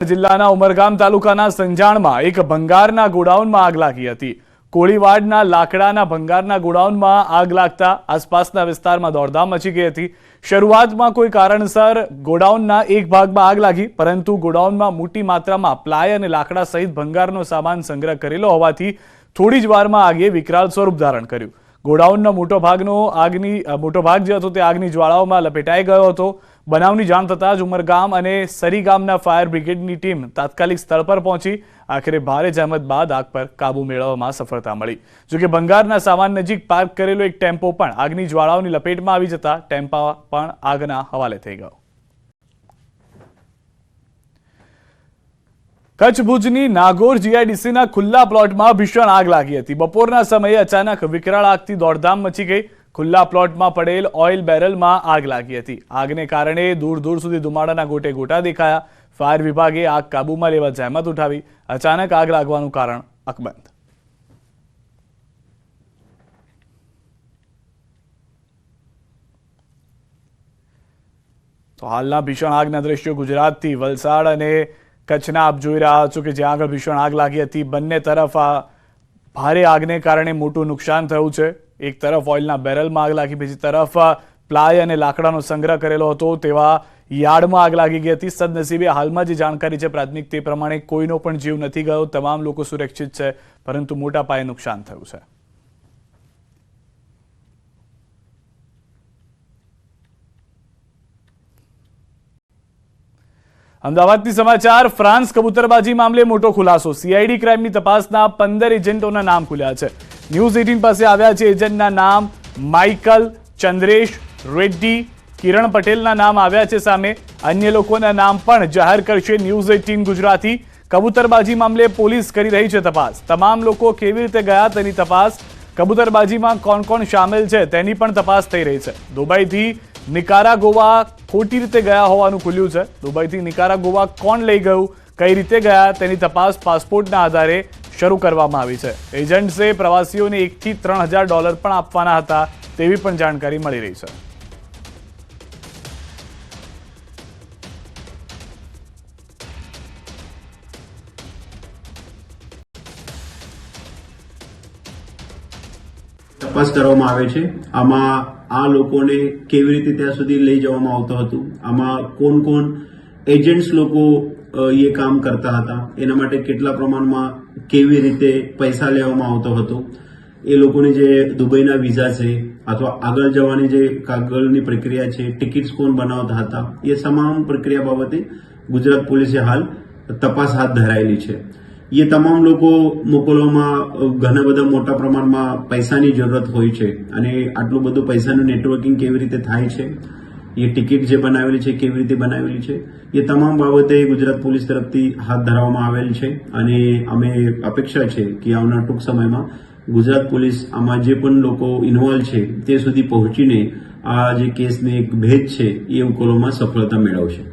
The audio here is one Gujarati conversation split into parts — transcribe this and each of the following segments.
જિલ્લાના ઉમરગામ તાલુકાના સંજાણમાં એક ભંગારના ગોડાઉનમાં આગ લાગી હતી। કોળીવાડના લાકડાના ભંગારના ગોડાઉનમાં આગ લાગતા આસપાસના વિસ્તારમાં દોડધામ મચી ગઈ હતી। શરૂઆતમાં કોઈ કારણસર ગોડાઉનના એક ભાગમાં આગ લાગી, પરંતુ ગોડાઉનમાં મોટી માત્રામાં પ્લાય અને લાકડા સહિત ભંગારનો સામાન સંગ્રહ કરેલો હોવાથી થોડી જ વારમાં આગે વિકરાળ સ્વરૂપ ધારણ કર્યું। ગોડાઉનનો મોટો ભાગ જે હતો તે આગની જ્વાળાઓમાં લપેટાઈ ગયો હતો। બનાવની જાણ થતાં જ ઉમરગામ અને સરી ગામના ફાયર બ્રિગેડની ટીમ તાત્કાલિક સ્થળ પર પહોંચી આખરે ભારે જહેમત બાદ આગ પર કાબુ મેળવવામાં સફળતા મળી। જોકે ભંગારના સામાન નજીક પાર્ક કરેલો એક ટેમ્પો પણ આગની જ્વાળાઓની લપેટમાં આવી જતા ટેમ્પો પણ આગના હવાલે થઈ ગયો। કચ્છ ભુજની નાગોર જીઆઈડીસીના ખુલ્લા પ્લોટમાં ભીષણ આગ લાગી હતી। બપોરના સમયે અચાનક વિકરાળ આગથી દોડધામ મચી ગઈ। ખુલ્લા પ્લોટમાં પડેલ ઓઇલ બેરલમાં આગ લાગી હતી। આગને કારણે દૂર દૂર સુધી ધુમાડાના ગોટે ગોટા દેખાયા। ફાયર વિભાગે આગ કાબૂમાં લેવા જહેમત ઉઠાવી। અચાનક આગ લાગવાનું કારણ અકબંધ। તો હાલના ભીષણ આગના દ્રશ્યો ગુજરાતથી વલસાડ અને કચ્છના આપ જોઈ રહ્યા છો કે જ્યાં આગળ ભીષણ આગ લાગી હતી। બંને તરફ આ ભારે આગને કારણે મોટું નુકસાન થયું છે। એક તરફ ઓઇલના બેરલમાં આગ લાગી, બીજી તરફ પ્લાય અને લાકડાનો સંગ્રહ કરેલો હતો તેવા યાર્ડમાં આગ લાગી ગઈ હતી। સદનસીબે હાલમાં જે જાણકારી છે પ્રાથમિક તે પ્રમાણે કોઈનો પણ જીવ નથી ગયો। તમામ લોકો સુરક્ષિત છે, પરંતુ મોટા પાયે નુકસાન થયું છે। અમદાવાદથી સમાચાર। ફ્રાન્સ કબૂતરબાજી મામલે મોટો ખુલાસો। સીઆઈડી ક્રાઇમની તપાસના 15 એજન્ટોના નામ ખુલ્યા છે। ન્યૂઝ 18 પાસે આવ્યા છે એજન્ટના નામ। માઇકલ, ચંદ્રેશ રેડ્ડી, કિરણ પટેલના નામ આવ્યા છે સામે। અન્ય લોકોના નામ પણ જાહેર કરશે ન્યૂઝ 18 ગુજરાતી। કબૂતરબાજી મામલે પોલીસ કરી રહી છે તપાસ। તમામ લોકો કેવી રીતે ગયા તેની તપાસ। કબૂતરબાજીમાં કોણ કોણ સામેલ છે તેની પણ તપાસ થઈ રહી છે। દુબઈથી નિકારાગોવા ખોટી રીતે ગયા હોવાનું ખુલ્યું છે। દુબઈથી નિકારાગોવા કોણ લઈ ગયું, કઈ રીતે ગયા તેની તપાસ પાસપોર્ટના આધારે શરૂ કરવામાં આવી છે। એજન્ટ્સે પ્રવાસીઓને $1 થી $3,000 પણ આપવાના હતા તેવી પણ જાણકારી મળી રહી છે। તપાસ કરવામાં આવે છે। આમાં આ લોકોને કેવી રીતે ત્યાં સુધી લઈ જવામાં આવતું હતું, આમાં કોણ કોણ એજન્ટ્સ લોકો એ કામ કરતા હતા, એના માટે કેટલા પ્રમાણમાં કેવી રીતે પૈસા લેવામાં આવતો હતો, એ લોકોની જે દુબઈના વિઝા છે અથવા આગળ જવાની જે કાગળની પ્રક્રિયા છે, ટિકિટ્સ કોણ બનાવતા હતા, એ તમામ પ્રક્રિયા બાબતે ગુજરાત પોલીસે હાલ તપાસ હાથ ધરાયેલી છે। એ તમામ લોકો મોકલવામાં ઘણા બધા મોટા પ્રમાણમાં પૈસાની જરૂરત હોય છે અને આટલું બધું પૈસાનું નેટવર્કિંગ કેવી રીતે થાય છે, એ ટિકિટ જે બનાવેલી છે કેવી રીતે બનાવેલી છે, એ તમામ બાબતે ગુજરાત પોલીસ તરફથી હાથ ધરવામાં આવેલ છે અને અમે અપેક્ષા છે કે આવનાર ટૂંક સમયમાં ગુજરાત પોલીસ આમાં જે પણ લોકો ઇન્વોલ્વ છે તે સુધી પહોંચીને આ જે કેસને એક ભેદ છે એ ઉકેલવામાં સફળતા મેળવશે।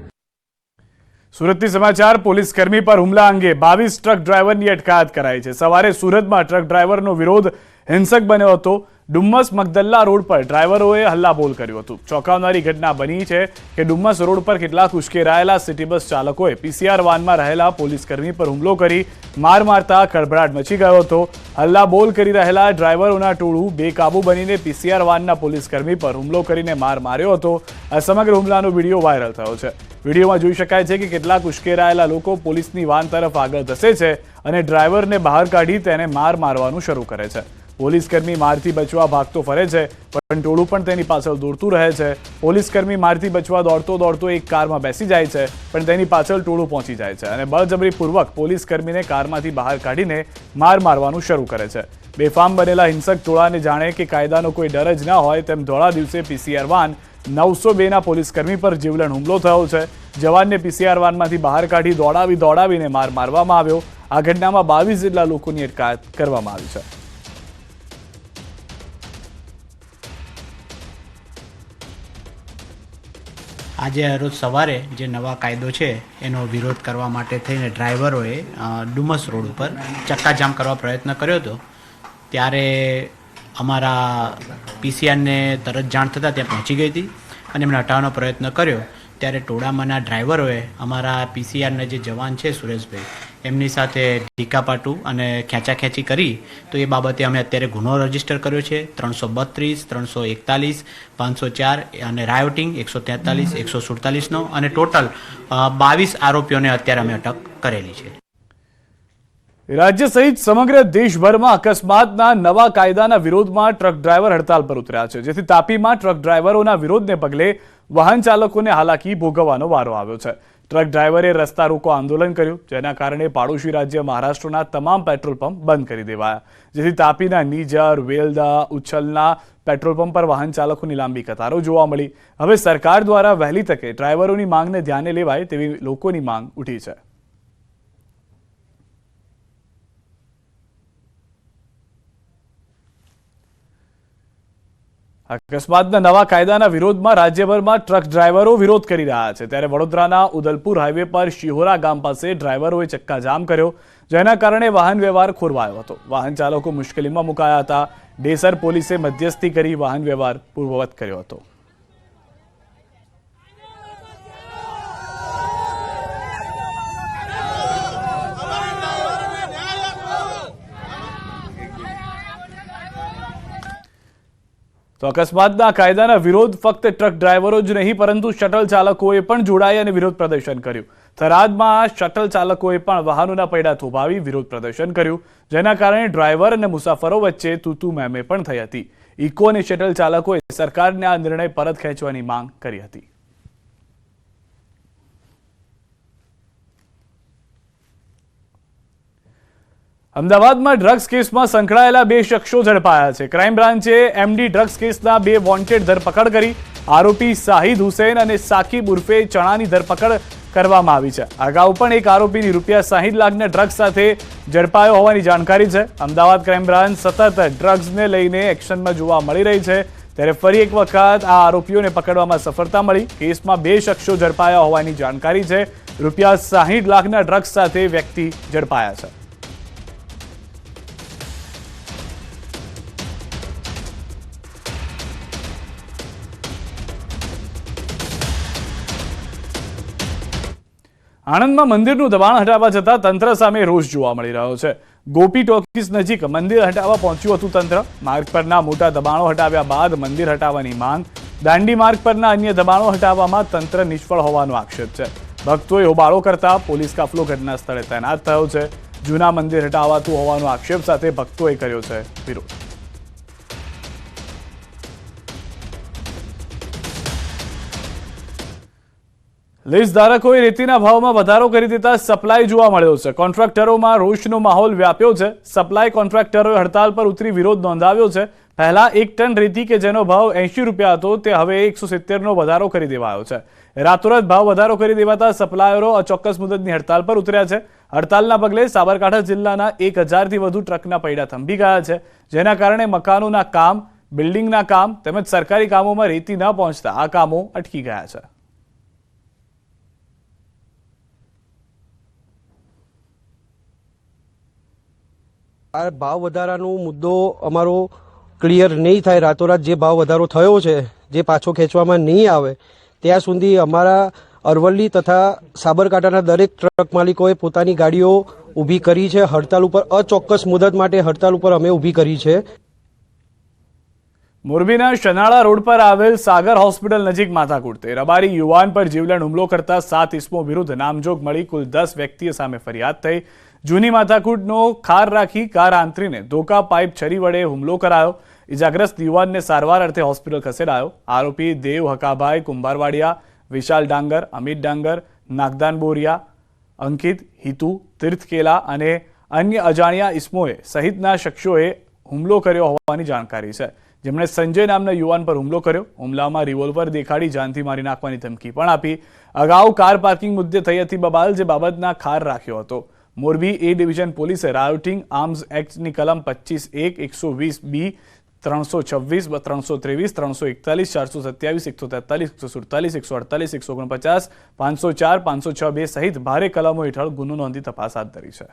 સુરતથી સમાચાર। પોલીસ કર્મી પર હુમલા અંગે 22 ટ્રક ડ્રાઈવરની અટકાયત કરાઈ છે। સવારે સુરતમાં ટ્રક ડ્રાઈવરનો વિરોધ હિંસક બન્યો હતો। ડુમ્મસ મગદલ્લા રોડ પર ડ્રાઈવરોએ હલ્લાબોલ કર્યું હતું। ચોંકાવનારી ઘટના બની છે કે ડુમ્મસ રોડ પર કેટલાક ઉશ્કેરાયેલા સિટી બસ ચાલકોએ પીસીઆર વાનમાં રહેલા પોલીસકર્મી પર હુમલો કરી માર મારતા ખળભળાટ મચી ગયો હતો। હલ્લાબોલ કરી રહેલા ડ્રાઈવરોના ટોળું બેકાબુ બનીને પીસીઆર વાનના પોલીસકર્મી પર હુમલો કરીને માર માર્યો હતો। આ સમગ્ર હુમલાનો વિડીયો વાયરલ થયો છે। વિડીયોમાં જોઈ શકાય છે કે કેટલાક ઉશ્કેરાયેલા લોકો પોલીસની વાન તરફ આગળ ધસે છે અને ડ્રાઈવરને બહાર કાઢી તેને માર મારવાનું શરૂ કરે છે। પોલીસકર્મી મારથી બચવા ભાગતો ફરે છે, પણ ટોળું પણ તેની પાછળ દોડતું રહે છે। પોલીસકર્મી મારથી બચવા દોડતો દોડતો એક કારમાં બેસી જાય છે, પણ તેની પાછળ ટોળું પહોંચી જાય છે અને બળજબરીપૂર્વક પોલીસકર્મીને કારમાંથી બહાર કાઢીને માર મારવાનું શરૂ કરે છે। બેફામ બનેલા હિંસક ટોળાને જાણે કે કાયદાનો કોઈ ડર જ ના હોય તેમ ધોળા દિવસે પીસીઆર વાન 902ના પોલીસકર્મી પર જીવલેણ હુમલો થયો છે। જવાનને પીસીઆર વાનમાંથી બહાર કાઢી દોડાવીને માર મારવામાં આવ્યો। આ ઘટનામાં 22 જેટલા લોકોની અટકાયત કરવામાં આવી છે। આજે રોજ સવારે જે નવા કાયદો છે એનો વિરોધ કરવા માટે થઈને ડ્રાઈવરોએ ડુમસ રોડ ઉપર ચક્કાજામ કરવા પ્રયત્ન કર્યો હતો। ત્યારે અમારા પીસીઆરને તરત જાણ થતાં ત્યાં પહોંચી ગઈ હતી અને એમને હટાવવાનો પ્રયત્ન કર્યો ત્યારે ટોળામાંના ડ્રાઈવરોએ અમારા પીસીઆરના જે જવાન છે સુરેશભાઈ એમની સાથે ઢીકાપાટું અને ખેંચાખેંચી કરી તો એ બાબતે અમે અત્યારે ગુનો રજીસ્ટર કર્યો છે 332, 341, 504 અને રાયોટિંગ 143, 147નો અને ટોટલ 22 આરોપીઓને અત્યારે અમે અટક કરેલી છે. રાજ્ય સહિત સમગ્ર દેશભરમાં અકસ્માતના નવા કાયદાના વિરોધમાં ટ્રક ડ્રાઈવર હડતાલ પર ઉતર્યા છે, જેથી તાપીમાં ટ્રક ડ્રાઈવરોના વિરોધને પગલે વાહન ચાલકોને હાલાકી ભોગવવાનો વારો આવ્યો છે. ટ્રક ડ્રાઈવરે રસ્તા રોકો આંદોલન કર્યું, જેના કારણે પાડોશી રાજ્ય મહારાષ્ટ્રના તમામ પેટ્રોલ પંપ બંધ કરી દેવાયા, જેથી તાપીના નીજર, વેલદા, ઉચ્છલના પેટ્રોલ પંપ પર વાહન ચાલકોની લાંબી કતારો જોવા મળી. હવે સરકાર દ્વારા વહેલી તકે ડ્રાઈવરોની માંગને ધ્યાને લેવાય તેવી લોકોની માંગ ઉઠી છે. અકસ્માતના નવા કાયદાના વિરોધમાં રાજ્યભરમાં ટ્રક ડ્રાઈવરો વિરોધ કરી રહ્યા છે, ત્યારે વડોદરાના ઉદલપુર હાઈવે પર શિહોરા ગામ પાસે ડ્રાઈવરોએ ચક્કાજામ કર્યો, જેના કારણે વાહન વ્યવહાર ખોરવાયો હતો. વાહન ચાલકો મુશ્કેલીમાં મુકાયા હતા. ડેસર પોલીસે મધ્યસ્થી કરી વાહન વ્યવહાર પૂર્વવત કર્યો હતો. તો અકસ્માતના કાયદાના વિરોધ ફક્ત ટ્રક ડ્રાઈવરો જ નહીં પરંતુ શટલ ચાલકોએ પણ જોડાઈ અને વિરોધ પ્રદર્શન કર્યું. થરાદમાં શટલ ચાલકોએ પણ વાહનોના પૈડા થોભાવી વિરોધ પ્રદર્શન કર્યું, જેના કારણે ડ્રાઈવર અને મુસાફરો વચ્ચે તૂતુ મેમે પણ થઈ હતી. ઇકો અને શટલ ચાલકોએ સરકારને આ નિર્ણય પરત ખેંચવાની માંગ કરી હતી. અમદાવાદમાં ડ્રગ્સ કેસમાં સંકળાયેલા 2 શખ્સો ઝડપાયા છે. ક્રાઇમ બ્રાન્ચે એમડી ડ્રગ્સ કેસના 2 વોન્ટેડ ધરપકડ કરી. આરોપી શાહિદ હુસૈન અને સાકિબ ઉર્ફે ચણાની ધરપકડ કરવામાં આવી છે. અગાઉ પણ એક આરોપીની ₹60 લાખના ડ્રગ્સ સાથે ઝડપાયો હોવાની જાણકારી છે. અમદાવાદ ક્રાઇમ બ્રાન્ચ સતત ડ્રગ્સને લઈને એક્શનમાં જોવા મળી રહી છે, ત્યારે ફરી એક વખત આ આરોપીઓને પકડવામાં સફળતા મળી. કેસમાં 2 શખ્સો ઝડપાયા હોવાની જાણકારી છે. ₹60 લાખના ડ્રગ્સ સાથે વ્યક્તિ ઝડપાયા છે. આણંદમાં મંદિરનું દબાણ હટાવવા જતા તંત્ર સામે રોષ જોવા મળી રહ્યો છે. ગોપી ટોકીઝ નજીક મંદિર હટાવવા પહોંચ્યું હતું તંત્ર. માર્ગ પરના મોટા દબાણો હટાવ્યા બાદ મંદિર હટાવવાની માંગ. દાંડી માર્ગ પરના અન્ય દબાણો હટાવવામાં તંત્ર નિષ્ફળ હોવાનો આક્ષેપ છે. ભક્તોએ હોબાળો કરતા પોલીસ કાફલો ઘટના સ્થળે તૈનાત થયો છે. જૂના મંદિર હટાવાતું હોવાનો આક્ષેપ સાથે ભક્તોએ કર્યો છે વિરોધ. લીઝ ધારકોએ રેતીના ભાવમાં વધારો કરી દેતા સપ્લાય જોવા મળ્યો છે. કોન્ટ્રાક્ટરોમાં રોષનો માહોલ વ્યાપ્યો છે. સપ્લાય કોન્ટ્રાક્ટરોએ હડતાલ પર ઉતરી વિરોધ નોંધાવ્યો છે. પહેલા 1 ટન રેતી કે જેનો ભાવ ₹80 હતો તે હવે 170નો વધારો કરી દેવાયો છે. રાતોરાત ભાવ વધારો કરી દેવાતા સપ્લાયરો અચોક્કસ મુદતની હડતાલ પર ઉતર્યા છે. હડતાલના પગલે સાબરકાંઠા જિલ્લાના 1000થી વધુ ટ્રકના પૈડા થંભી ગયા છે, જેના કારણે મકાનોના કામ, બિલ્ડિંગના કામ તેમજ સરકારી કામોમાં રેતી ન પહોંચતા આ કામો અટકી ગયા છે. આ ભાવ વધારાનો મુદ્દો અમારો ક્લિયર નહીં થાય, રાતોરાત જે ભાવ વધારો થયો છે જે પાછો ખેંચવામાં નહીં આવે ત્યાં સુધી અમારા અરવલ્લી તથા સાબરકાંઠાના દરેક ટ્રક માલિકોએ પોતાની ગાડીઓ ઊભી કરી છે. હડતાલ ઉપર અચોક્કસ મુદત માટે હડતાલ ઉપર અમે ઊભી કરી છે. મોરબીના શનાળા રોડ પર આવેલ સાગર હોસ્પિટલ નજીક માથાકૂટ. રબારી યુવાન પર જીવલેણ હુમલો કરતા 7 ઇસમો વિરુદ્ધ નામજોગ મળી કુલ 10 વ્યક્તિઓ સામે ફરિયાદ થઈ. જૂની માથાકૂટનો ખાર રાખી કાર આંતરીને ધોકા પાઇપ છરી વડે હુમલો કરાયો. ઇજાગ્રસ્ત યુવાનને સારવાર અર્થે હોસ્પિટલ ખસેડાયો. આરોપી દેવ હકાભાઈ કુંભારવાડિયા, વિશાલ ડાંગર, અમિત ડાંગર, નાગદાન બોરિયા, અંકિત, હિતુ, તીર્થકેલા અને અન્ય અજાણ્યા ઇસમોએ સહિતના શખ્સોએ હુમલો કર્યો હોવાની જાણકારી છે, જેમણે સંજય નામના યુવાન પર હુમલો કર્યો. હુમલામાં રિવોલ્વર દેખાડી જાનથી મારી નાખવાની ધમકી પણ આપી. અગાઉ કાર પાર્કિંગ મુદ્દે થઈ હતી બબાલ, જે બાબતના ખાર રાખ્યો હતો. મોરબી એ ડિવિઝન પોલીસે રાયોટિંગ આર્મ્સ એક્ટની કલમ 25(1), 120(b), 326, 323, 341, 427, 143, 147, 148, 149, 504, 506(2) સહિત ભારે કલમો હેઠળ ગુનો નોંધી તપાસ હાથ ધરી છે.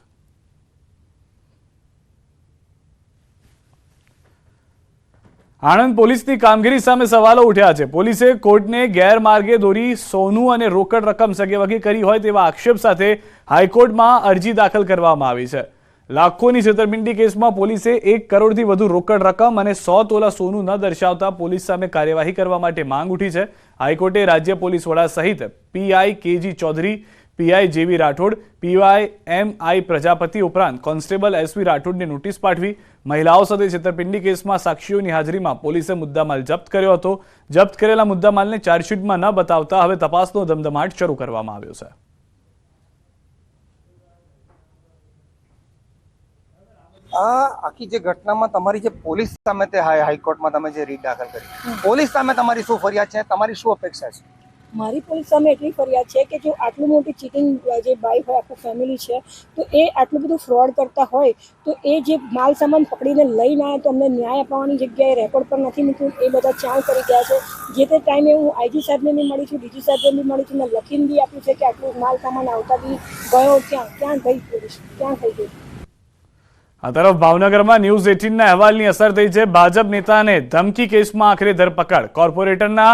આણંદ પોલીસની કામગીરી સામે સવાલો ઉઠ્યા છે. પોલીસે કોર્ટને ગેરમાર્ગે દોરી સોનું અને રોકડ રકમ સગેવગે કરી હોય તેવા આક્ષેપ સાથે હાઈકોર્ટમાં અરજી દાખલ કરવામાં આવી છે. લાખોની છેતરપિંડી કેસમાં પોલીસે 1 કરોડથી વધુ રોકડ રકમ અને 100 તોલા સોનું ન દર્શાવતા પોલીસ સામે કાર્યવાહી કરવા માટે માંગ ઉઠી છે. હાઈકોર્ટે રાજ્ય પોલીસ વડા સહિત પીઆઈ કેજી ચૌધરી, પીઆઈ જેવી રાઠોડ, પીઆઈ એમઆઈ પ્રજાપતિ ઉપરાંત કોન્સ્ટેબલ એસવી રાઠોડને નોટિસ પાઠવી. મહિલાઓ સાથે છેતરપિંડી કેસમાં સાક્ષીઓની હાજરીમાં પોલીસે મુદ્દામાલ જપ્ત કર્યો હતો. જપ્ત કરેલા મુદ્દામાલને ચાર્જશીટમાં ન બતાવતા હવે તપાસનો ધમધમાટ શરૂ કરવામાં આવ્યો છે. આ આખી જે ઘટનામાં તમારી જે પોલીસ સામે તે હાઈકોર્ટમાં તમે જે રીટ દાખલ કરી, પોલીસ સામે તમારી શું ફરિયાદ છે, તમારી શું અપેક્ષા છે? મારી પોલીસ સામે એટલી ફરિયાદ છે કે જો આટલું મોટી ચીટિંગ જે બાઈ હોય, આખું ફેમિલી છે, તો એ આટલું બધું ફ્રોડ કરતા હોય તો એ જે માલ સામાન પકડીને લઈને આવ્યા તો અમને ન્યાય અપાવવાની જગ્યાએ રેકોર્ડ પર નથી મૂક્યું. એ બધા ચાલ કરી ગયા છે. જે તે ટાઈમે હું આઈજી સાહેબને બી મળી છું, ડીજી સાહેબને બી મળી છું, મેં લખીને બી આપ્યું છે કે આટલું માલ સામાન આવતા બી ગયો ક્યાં ગઈ પોલીસ, ક્યાં થઈ ગઈ. આ તરફ ભાવનગરમાં ન્યૂઝ 18ના અહેવાલની અસર થઈ છે. ભાજપ નેતાને ધમકી કેસમાં આખરે ધરપકડ. કોર્પોરેટરના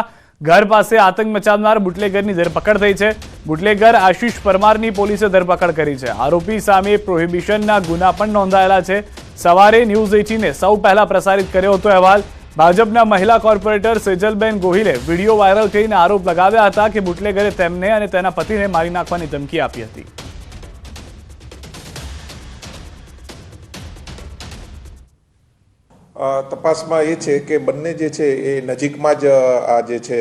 ઘર પાસે આતંક મચાવનાર બુટલેગરની ધરપકડ થઈ છે. બુટલેગર આશિષ પરમારની પોલીસે ધરપકડ કરી છે. આરોપી સામે પ્રોહિબિશનના ગુના પણ નોંધાયેલા છે. સવારે ન્યૂઝ 18એ સૌ પહેલા પ્રસારિત કર્યો હતો અહેવાલ. ભાજપના મહિલા કોર્પોરેટર સેજલબેન ગોહિલે વિડીયો વાયરલ કરીને આરોપ લગાવ્યા હતા કે બુટલેગરે તેમને અને તેના પતિને મારી નાખવાની ધમકી આપી હતી. તપાસમાં એ છે કે બંને જે છે એ નજીકમાં જ આ જે છે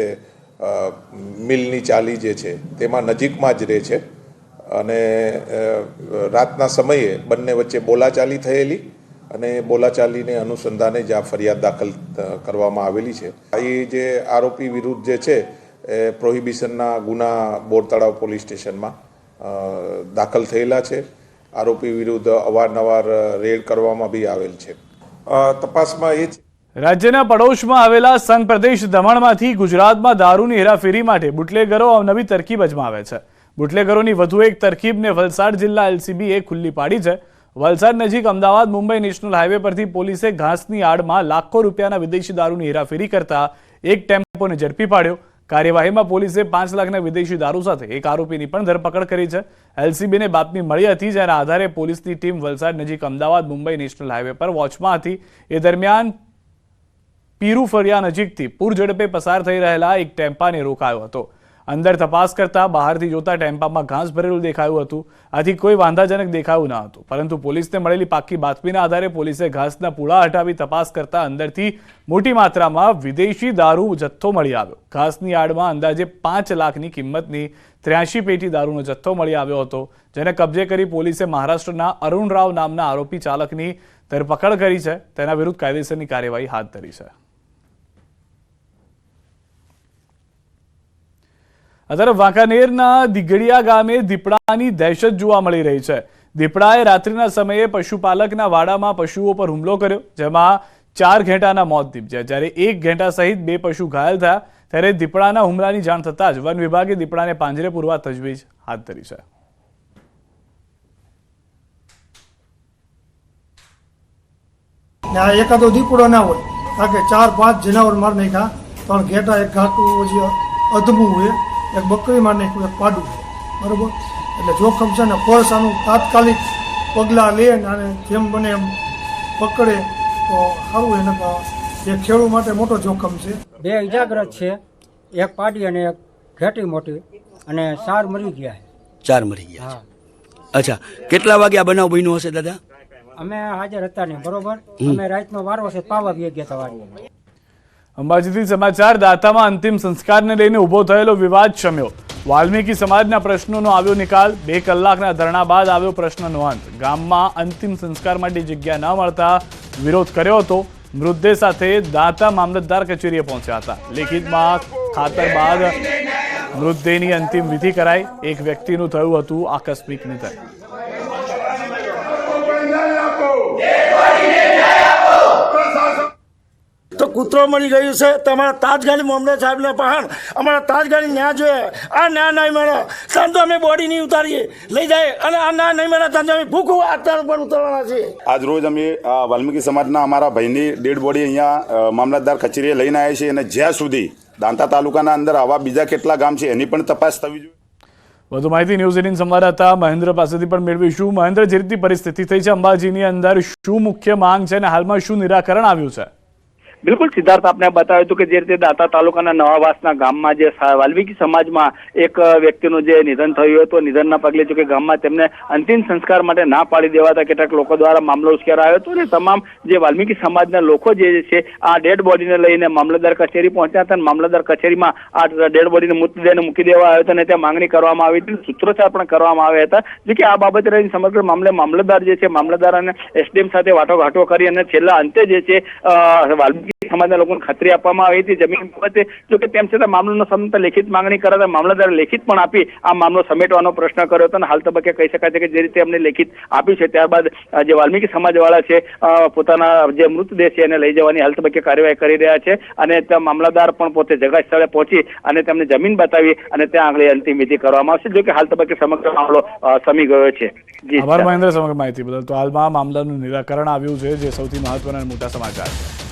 મિલની ચાલી જે છે તેમાં નજીકમાં જ રહે છે અને રાતના સમયે બંને વચ્ચે બોલાચાલી થયેલી અને બોલાચાલીને અનુસંધાને જ આ ફરિયાદ દાખલ કરવામાં આવેલી છે. એ જે આરોપી વિરુદ્ધ જે છે એ પ્રોહિબિશનના ગુના બોર તળાવ પોલીસ સ્ટેશનમાં દાખલ થયેલા છે. આરોપી વિરુદ્ધ અવારનવાર રેડ કરવામાં બી આવેલ છે. તપાસમાં એ છે રાજ્યના પડોશમાં આવેલા સંઘ પ્રદેશ દમણમાંથી ગુજરાતમાં દારૂની હેરાફેરી માટે બુટલેગરો નવી તરકીબ અજમાવે છે. બુટલેગરોની વધુ એક તરકીબને વલસાડ જિલ્લા એલસીબીએ ખુલ્લી પાડી છે. વલસાડ નજીક અમદાવાદ મુંબઈ નેશનલ હાઈવે પરથી પોલીસે ઘાસની આડમાં લાખો રૂપિયાના વિદેશી દારૂની હેરાફેરી કરતા એક ટેમ્પોને ઝડપી પાડ્યો. કાર્યવાહીમાં પોલીસે 5 લાખના વિદેશી દારૂ સાથે એક આરોપીની પણ ધરપકડ કરી છે. એલસીબીને બાતમી મળી હતી, જેના આધારે પોલીસની ટીમ વલસાડ નજીક અમદાવાદ મુંબઈ નેશનલ હાઈવે પર વોચમાં હતી. એ દરમિયાન પીરુ ફળિયા નજીકથી પૂર ઝડપે પસાર થઈ રહેલા એક ટેમ્પાને રોકાયો હતો. અંદર તપાસ કરતા બહારથી જોતા ટેમ્પામાં ઘાસ ભરેલું દેખાયું હતું. આથી કોઈ વાંધાજનક દેખાયું ન હતું, પરંતુ પોલીસને મળેલી પાક્કી બાતમીના આધારે પોલીસે ઘાસના પૂળા હટાવી તપાસ કરતા અંદરથી મોટી માત્રામાં વિદેશી દારૂ જથ્થો મળી આવ્યો. ઘાસની આડમાં અંદાજે 5 લાખની કિંમતની 83 પેટી દારૂનો જથ્થો મળી આવ્યો હતો, જેને કબજે કરી પોલીસે મહારાષ્ટ્રના અરુણ રાવ નામના આરોપી ચાલકની ધરપકડ કરી છે. તેના વિરુદ્ધ કાયદેસરની કાર્યવાહી હાથ ધરી છે. આ તરફ વાંકાનેરના દીગડિયા ગામે દીપડાની દહેશત જોવા મળી રહી છે. દીપડાએ રાત્રિના સમયે પશુપાલકના વાડામાં પશુઓ પર હુમલો કર્યો, જેમાં 4 ઘેટાના મોત નીપજ્યા, જ્યારે 1 ઘેટા સહિત 2 પશુ ઘાયલ થયા. ત્યારે દીપડાના હુમલાની જાણ થતાં જ વન વિભાગે દીપડાને પાંજરે પૂરવા તજવીજ હાથ ધરી છે. એકાદો દીપડો ના હોય, કારણ કે 4-5 જનાવર માર નાખ્યા, 3 ઘેટા, એક ઘાટું અધમું હોય, એક બકરી માર નાખ્યું, એક પાડું, બરોબર. એટલે જોખમ છે ને ફોર્સ આનું તાત્કાલિક પગલાં લે અને જેમ બને એમ પકડે તો સારું. એને જે ખેડૂત માટે મોટો જોખમ છે. 2 ઇજાગ્રસ્ત છે, એક પાડી અને એક ઘેટી મોટી, અને 4 મરી ગયા. 4 મરી ગયા છે. અચ્છા, કેટલા વાગે આ બનાવ બન્યો હશે દાદા? અમે હાજર હતા નહીં, બરોબર. અમે રાતનો વારો છે, પાવા ગયા હતા વાડી. અંબાજીથી સમાચાર. દાતામાં અંતિમ સંસ્કારને લઈને ઉભો થયેલો વિવાદ શમ્યો. વાલ્મીકી સમાજના પ્રશ્નોનો આવ્યો નિકાલ. 2 કલાકના ધરણા બાદ આવ્યો પ્રશ્નનો અંત. ગામમાં અંતિમ સંસ્કાર માટે જગ્યા ન મળતા વિરોધ કર્યો હતો. મૃતદેહ સાથે દાતા મામલતદાર કચેરીએ પહોંચ્યા હતા. લેખિતમાં ખાતર બાદ મૃતદેહની અંતિમ વિધિ કરાઈ. એક વ્યક્તિનું થયું હતું આકસ્મિક નિધન. તો કૂતરો મળી ગયું છે તો અમારા તાજગાલી મામલે સાહેબને પણ અમારા તાજગાલી ન્યાય જોઈએ. આ ન્યાય નહીં મળે ત્યાં તો અમે બોડી નહીં ઉતારીએ લઈ જાય, અને આ ન્યાય નહીં મળે ત્યાં તો અમે ભૂખું આત્મા પર ઉતરવાના છીએ. આજ રોજ અમે વાલ્મીકી સમાજના અમારા ભાઈની ડેડ બોડી અહીંયા મામલતદાર કચેરીએ લઈને આવ્યા છીએ, અને જ્યાં સુધી દાંતા તાલુકાના અંદર આવા બીજા કેટલા ગામ છે એની પણ તપાસ થવી જોઈએ. વધુ માહિતી ન્યૂઝ 18 સંવાદદાતા મહેન્દ્ર પાસેથી પણ મેળવીશું. મહેન્દ્ર, જે રીતની પરિસ્થિતિ થઈ છે અંબાજીની અંદર, શું મુખ્ય માંગ છે અને હાલમાં શું નિરાકરણ આવ્યું છે? બિલકુલ સિદ્ધાર્થ, આપને બતાવ્યું હતું કે જે રીતે દાંતા તાલુકાના નવાવાસના ગામમાં જે વાલ્મીકી સમાજમાં એક વ્યક્તિનું જે નિધન થયું હતું, નિધનના પગલે જો કે ગામમાં તેમને અંતિમ સંસ્કાર માટે ના પાડી દેવાતા કેટલાક લોકો દ્વારા મામલો ઉશ્કેરાયો હતો, અને તમામ જે વાલ્મીકી સમાજના લોકો જે છે આ ડેડ બોડીને લઈને મામલતદાર કચેરી પહોંચ્યા હતા, અને મામલતદાર કચેરીમાં આ ડેડ બોડીને મૃતદેહને મૂકી દેવા આવ્યો હતો, અને ત્યાં માંગણી કરવામાં આવી હતી, સૂત્રોચ્ચાર પણ કરવામાં આવ્યા હતા. જો કે આ બાબતે રહીને સમગ્ર મામલે મામલતદાર જે છે, મામલતદાર અને એસડીએમ સાથે વાટાઘાટો કરી અને છેલ્લા અંતે જે છે વાલ્મીકી સમાજના લોકોને ખાતરી આપવામાં આવી હતી જમીન બાબતે. જો કે તેમ છતાં મામલાનો સંબંધ લેખિત માંગણી કરાતા મામલતદારે લેખિત પણ આપી આ મામલો સમેટવાનો પ્રશ્ન કર્યો હતો, અને હાલ તબક્કે કહી શકાય છે કે જે રીતે અમને લેખિત આપ્યું છે ત્યારબાદ જે વાલ્મીકી સમાજવાળા છે પોતાના જે મૃતદેહ છે એને લઈ જવાની હાલ તબક્કે કાર્યવાહી કરી રહ્યા છે, અને ત્યાં મામલતદાર પણ પોતે જગા સ્થળે પહોંચી અને તેમને જમીન બતાવી અને ત્યાં આગળ અંતિમ વિધિ કરવામાં આવશે. જો કે હાલ તબક્કે સમગ્ર મામલો સમી ગયો છે. આભાર મહેન્દ્ર સમગ્ર માહિતી બદલ. તો હાલમાં મામલાનું નિરાકરણ આવ્યું છે, જે સૌથી મહત્વના અને મોટા સમાચાર છે.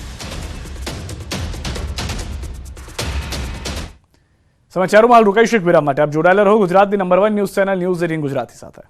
સમાચારોમાં હાલ રોકાઈશું એક વિરામ માટે. આપ જોડાયેલા રહો ગુજરાતની number 1 news channel news 18 Gujarati સાથે.